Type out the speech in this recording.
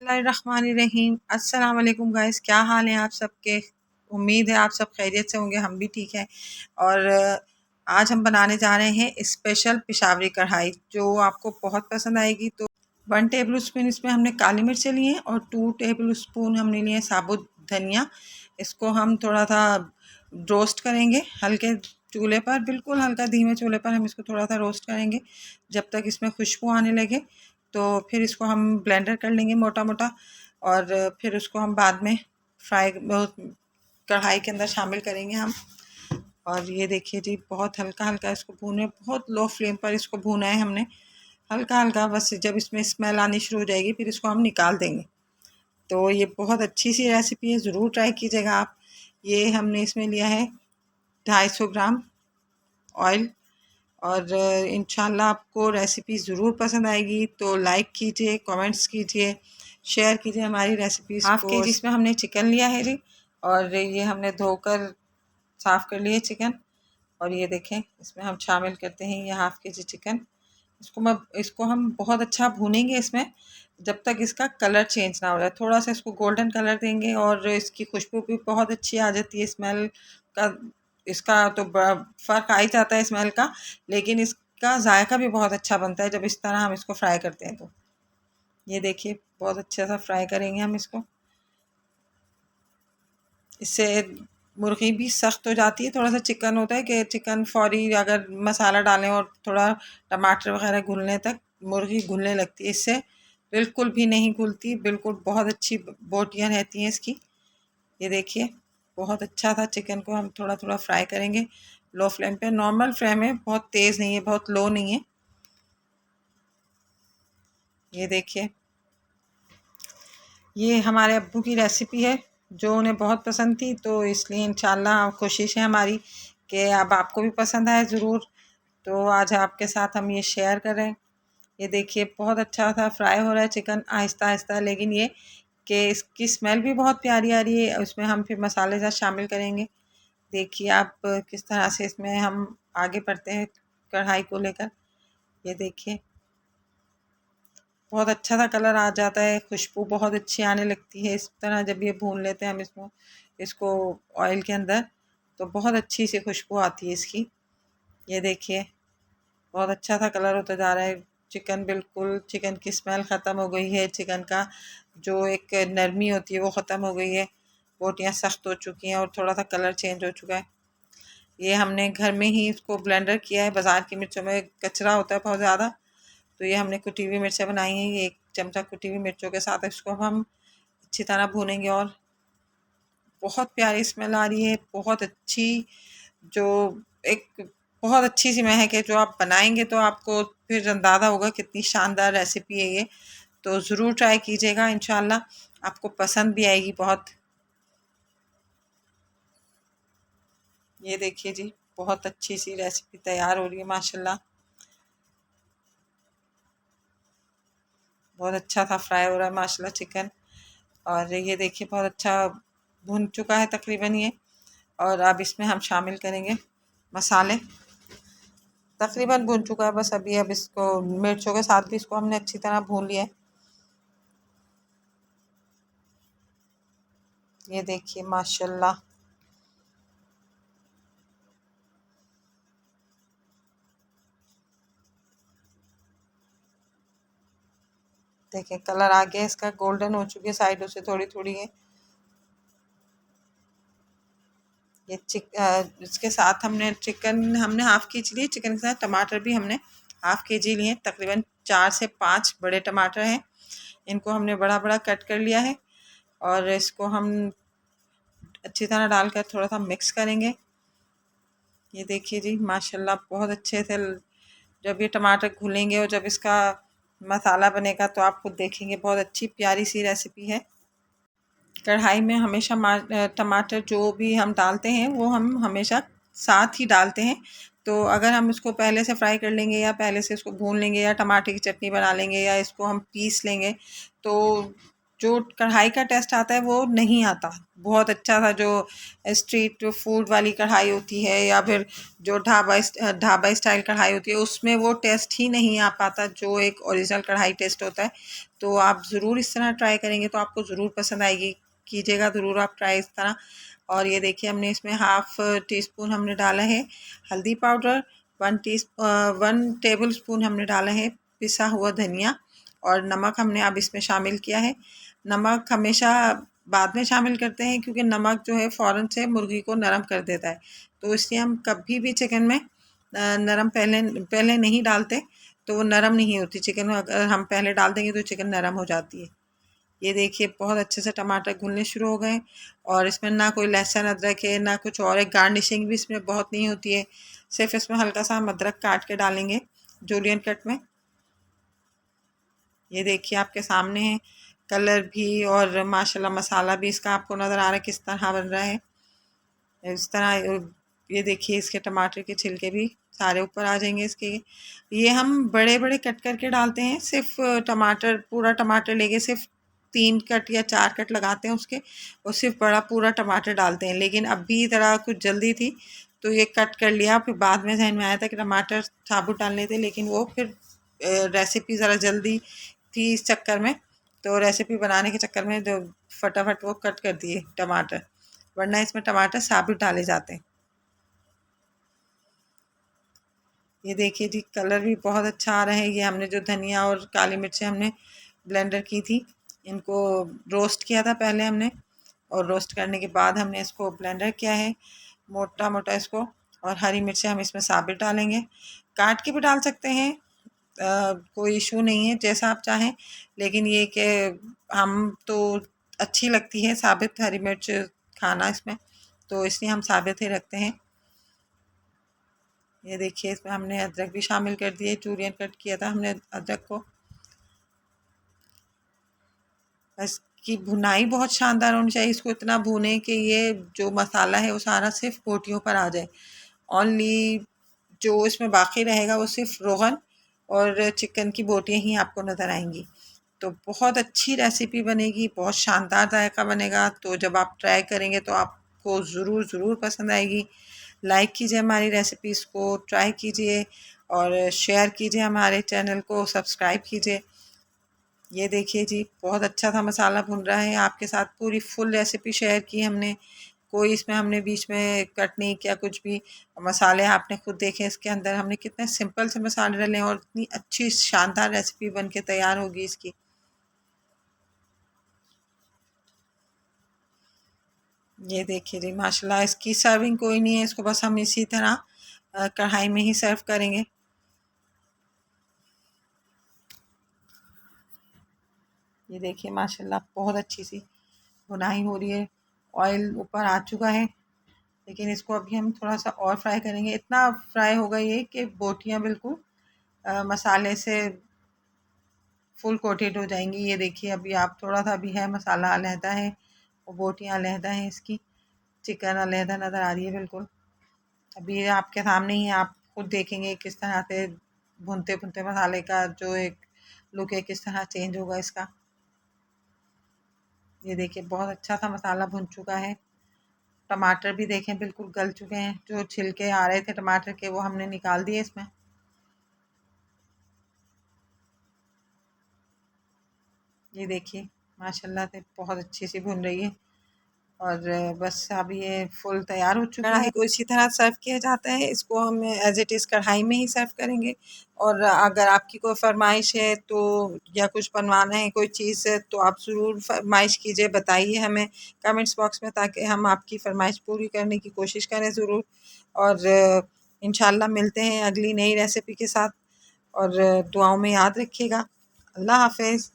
बिस्मिल्लाहिर्रहमानिर्रहीम। अस्सलाम वालेकुम गाइस, क्या हाल है आप सबके। उम्मीद है आप सब खैरियत से होंगे, हम भी ठीक हैं। और आज हम बनाने जा रहे हैं स्पेशल पिशावरी कढ़ाई जो आपको बहुत पसंद आएगी। तो 1 टेबल स्पून इसमें हमने काली मिर्चें लिए हैं और 2 टेबल स्पून हमने लिए साबुत धनिया। इसको हम थोड़ा सा रोस्ट करेंगे हल्के चूल्हे पर, बिल्कुल हल्का धीमे चूल्हे पर हम इसको थोड़ा सा रोस्ट करेंगे जब तक इसमें खुशबू आने लगे। तो फिर इसको हम ब्लेंडर कर लेंगे मोटा मोटा, और फिर उसको हम बाद में फ्राई कढ़ाई के अंदर शामिल करेंगे हम। और ये देखिए जी, बहुत हल्का हल्का इसको भूने, बहुत लो फ्लेम पर इसको भूना है हमने, हल्का हल्का। बस जब इसमें स्मेल आनी शुरू हो जाएगी फिर इसको हम निकाल देंगे। तो ये बहुत अच्छी सी रेसिपी है, ज़रूर ट्राई कीजिएगा आप। ये हमने इसमें लिया है 250 ग्राम ऑयल। और इंशाल्लाह आपको रेसिपी ज़रूर पसंद आएगी। तो लाइक कीजिए, कमेंट्स कीजिए, शेयर कीजिए हमारी रेसिपीज़ को। हाफ़ के जी इसमें हमने चिकन लिया है जी, और ये हमने धोकर साफ़ कर लिए चिकन। और ये देखें, इसमें हम शामिल करते हैं ये हाफ़ के जी चिकन। इसको हम बहुत अच्छा भूनेंगे इसमें जब तक इसका कलर चेंज ना हो जाए। थोड़ा सा इसको गोल्डन कलर देंगे और इसकी खुशबू भी बहुत अच्छी आ जाती है। स्मेल का इसका तो फ़र्क आ ही जाता है स्मेल का, लेकिन इसका जायका भी बहुत अच्छा बनता है जब इस तरह हम इसको फ्राई करते हैं। तो ये देखिए, बहुत अच्छा सा फ्राई करेंगे हम इसको। इससे मुर्गी भी सख्त हो जाती है। थोड़ा सा चिकन होता है कि चिकन फौरी अगर मसाला डालें और थोड़ा टमाटर वगैरह घुलने तक मुर्गी घुलने लगती है, इससे बिल्कुल भी नहीं घुलती, बिल्कुल बहुत अच्छी बोटियाँ रहती हैं इसकी। ये देखिए, बहुत अच्छा था। चिकन को हम थोड़ा थोड़ा फ्राई करेंगे लो फ्लेम पे, नॉर्मल फ्लेम है, बहुत तेज़ नहीं है, बहुत लो नहीं है। ये देखिए, ये हमारे अब्बू की रेसिपी है जो उन्हें बहुत पसंद थी, तो इसलिए इंशाल्लाह कोशिश है हमारी कि अब आपको भी पसंद आए ज़रूर। तो आज आपके साथ हम ये शेयर करें। ये देखिए, बहुत अच्छा सा फ्राई हो रहा है चिकन आहिस्ता आहिस्ता, लेकिन ये कि इसकी स्मेल भी बहुत प्यारी आ रही है। उसमें हम फिर मसाले साथ शामिल करेंगे। देखिए आप किस तरह से इसमें हम आगे बढ़ते हैं कढ़ाई को लेकर। ये देखिए, बहुत अच्छा सा कलर आ जाता है, खुशबू बहुत अच्छी आने लगती है इस तरह जब ये भून लेते हैं हम इसको ऑयल के अंदर, तो बहुत अच्छी सी खुशबू आती है इसकी। ये देखिए, बहुत अच्छा सा कलर होता जा रहा है। चिकन की स्मेल ख़त्म हो गई है, चिकन का जो एक नरमी होती है वो ख़त्म हो गई है, बोटियाँ सख्त हो चुकी हैं और थोड़ा सा कलर चेंज हो चुका है। ये हमने घर में ही इसको ब्लेंडर किया है। बाज़ार की मिर्चों में कचरा होता है बहुत ज़्यादा, तो ये हमने कुटी हुई मिर्चें बनाई हैं। ये 1 चमचा कुटी हुई मिर्चों के साथ इसको हम अच्छी तरह भूनेंगे। और बहुत प्यारी स्मेल आ रही है, बहुत अच्छी, जो एक बहुत अच्छी सी महक है। जो आप बनाएंगे तो आपको फिर अंदाज़ा होगा कितनी शानदार रेसिपी है ये। तो ज़रूर ट्राई कीजिएगा, इंशाल्लाह आपको पसंद भी आएगी बहुत। ये देखिए जी, बहुत अच्छी सी रेसिपी तैयार हो रही है माशाल्लाह। बहुत अच्छा सा फ्राई हो रहा है माशाल्लाह चिकन। और ये देखिए, बहुत अच्छा भुन चुका है तकरीबन ये। और अब इसमें हम शामिल करेंगे मसाले। तकरीबन भुन चुका है, बस अभी अब इसको मिर्चों के साथ भी इसको हमने अच्छी तरह भून लिया है। ये देखिए माशाल्लाह, देखें कलर आ गया इसका, गोल्डन हो चुकी है साइडों से थोड़ी थोड़ी है। ये इसके साथ हमने चिकन हमने हाफ़ के जी लिए, चिकन के साथ टमाटर भी हमने हाफ़ के जी लिए। तकरीबन 4 से 5 बड़े टमाटर हैं, इनको हमने बड़ा बड़ा कट कर लिया है। और इसको हम अच्छी तरह डालकर थोड़ा सा मिक्स करेंगे। ये देखिए जी माशाल्लाह, बहुत अच्छे से जब ये टमाटर घुलेंगे और जब इसका मसाला बनेगा तो आप खुद देखेंगे, बहुत अच्छी प्यारी सी रेसिपी है। कढ़ाई में हमेशा टमाटर जो भी हम डालते हैं वो हम हमेशा साथ ही डालते हैं। तो अगर हम इसको पहले से फ्राई कर लेंगे या पहले से इसको भून लेंगे या टमाटर की चटनी बना लेंगे या इसको हम पीस लेंगे, तो जो कढ़ाई का टेस्ट आता है वो नहीं आता। बहुत अच्छा था जो स्ट्रीट फूड वाली कढ़ाई होती है या फिर जो ढाबा स्टाइल कढ़ाई होती है उसमें वो टेस्ट ही नहीं आ पाता जो एक ओरिजिनल कढ़ाई टेस्ट होता है। तो आप ज़रूर इस तरह ट्राई करेंगे तो आपको ज़रूर पसंद आएगी। कीजिएगा ज़रूर आप ट्राई इस तरह। और ये देखिए हमने इसमें 1/2 टीस्पून हमने डाला है हल्दी पाउडर, 1 टेबल स्पून हमने डाला है पिसा हुआ धनिया, और नमक हमने अब इसमें शामिल किया है। नमक हमेशा बाद में शामिल करते हैं क्योंकि नमक जो है फ़ौरन से मुर्गी को नरम कर देता है। तो इसलिए हम कभी भी चिकन में नरम पहले पहले नहीं डालते, तो वो नरम नहीं होती चिकन। अगर हम पहले डाल देंगे तो चिकन नरम हो जाती है। ये देखिए बहुत अच्छे से टमाटर घुलने शुरू हो गए और इसमें ना कोई लहसुन अदरक है ना कुछ और है। गार्निशिंग भी इसमें बहुत नहीं होती है, सिर्फ इसमें हल्का सा हम अदरक काट के डालेंगे जूलियन कट में। ये देखिए आपके सामने है, कलर भी और माशाल्लाह मसाला भी इसका आपको नज़र आ रहा है किस तरह बन रहा है। इस तरह ये देखिए इसके टमाटर के छिलके भी सारे ऊपर आ जाएंगे इसके। ये हम बड़े बड़े कट करके डालते हैं, सिर्फ टमाटर पूरा टमाटर लेके सिर्फ 3 कट या 4 कट लगाते हैं उसके, और सिर्फ बड़ा पूरा टमाटर डालते हैं। लेकिन अभी ज़रा कुछ जल्दी थी तो ये कट कर लिया, फिर बाद में ध्यान में आया था कि टमाटर साबुत डालने थे, लेकिन वो फिर रेसिपी ज़रा जल्दी थी इस चक्कर में, तो रेसिपी बनाने के चक्कर में जो फटाफट वो कट कर दिए टमाटर, वरना इसमें टमाटर साबुत डाले जाते हैं। ये देखिए जी कलर भी बहुत अच्छा आ रहा है। ये हमने जो धनिया और काली मिर्चें हमने ब्लेंडर की थी, इनको रोस्ट किया था पहले हमने, और रोस्ट करने के बाद हमने इसको ब्लेंडर किया है मोटा मोटा इसको। और हरी मिर्चें हम इसमें साबित डालेंगे, काट के भी डाल सकते हैं, कोई इशू नहीं है जैसा आप चाहें। लेकिन ये कि हम तो अच्छी लगती है साबित हरी मिर्च खाना इसमें, तो इसलिए हम साबित ही रखते हैं। ये देखिए इसमें हमने अदरक भी शामिल कर दिए, चूरियन कट किया था हमने अदरक को। इसकी भुनाई बहुत शानदार होनी चाहिए, इसको इतना भूनें कि ये जो मसाला है वो सारा सिर्फ बोटियों पर आ जाए। ओनली जो इसमें बाकी रहेगा वो सिर्फ रोगन और चिकन की बोटियाँ ही आपको नज़र आएंगी। तो बहुत अच्छी रेसिपी बनेगी, बहुत शानदार जायका बनेगा। तो जब आप ट्राई करेंगे तो आपको ज़रूर ज़रूर पसंद आएगी। लाइक कीजिए हमारी रेसिपीज़ को, ट्राई कीजिए और शेयर कीजिए, हमारे चैनल को सब्सक्राइब कीजिए। ये देखिए जी बहुत अच्छा था मसाला भुन रहा है। आपके साथ पूरी फुल रेसिपी शेयर की हमने, कोई इसमें हमने बीच में कट नहीं किया कुछ भी। मसाले आपने खुद देखे इसके अंदर हमने कितने सिंपल से मसाले डाले और इतनी अच्छी शानदार रेसिपी बन के तैयार होगी इसकी। ये देखिए जी माशाल्लाह इसकी सर्विंग कोई नहीं है, इसको बस हम इसी तरह कढ़ाई में ही सर्व करेंगे। ये देखिए माशाल्लाह बहुत अच्छी सी भुनाई हो रही है, ऑयल ऊपर आ चुका है। लेकिन इसको अभी हम थोड़ा सा और फ्राई करेंगे, इतना फ्राई होगा ये कि बोटियाँ बिल्कुल मसाले से फुल कोटेड हो जाएंगी। ये देखिए अभी आप थोड़ा सा भी है मसाला अलहदा है और बोटियाँ अलहदा हैं, इसकी चिकन अलहदा नज़र आ रही है बिल्कुल। अभी ये आपके सामने ही है, आप खुद देखेंगे किस तरह से भुनते भुनते मसाले का जो एक लुक है किस तरह चेंज होगा इसका। ये देखिए बहुत अच्छा सा मसाला भुन चुका है। टमाटर भी देखें बिल्कुल गल चुके हैं, जो छिलके आ रहे थे टमाटर के वो हमने निकाल दिए इसमें। ये देखिए माशाल्लाह से बहुत अच्छी सी भुन रही है और बस अब ये फुल तैयार हो चुका है। कढ़ाई को इसी तरह सर्व किया जाता है, इसको हम एज इट इज़ कढ़ाई में ही सर्व करेंगे। और अगर आपकी कोई फरमाइश है तो या कुछ बनवाना है कोई चीज़ है तो आप ज़रूर फरमाइश कीजिए, बताइए हमें कमेंट्स बॉक्स में, ताकि हम आपकी फरमाइश पूरी करने की कोशिश करें ज़रूर। और इंशाल्लाह मिलते हैं अगली नई रेसिपी के साथ, और दुआओं में याद रखिएगा। अल्लाह हाफ़िज़।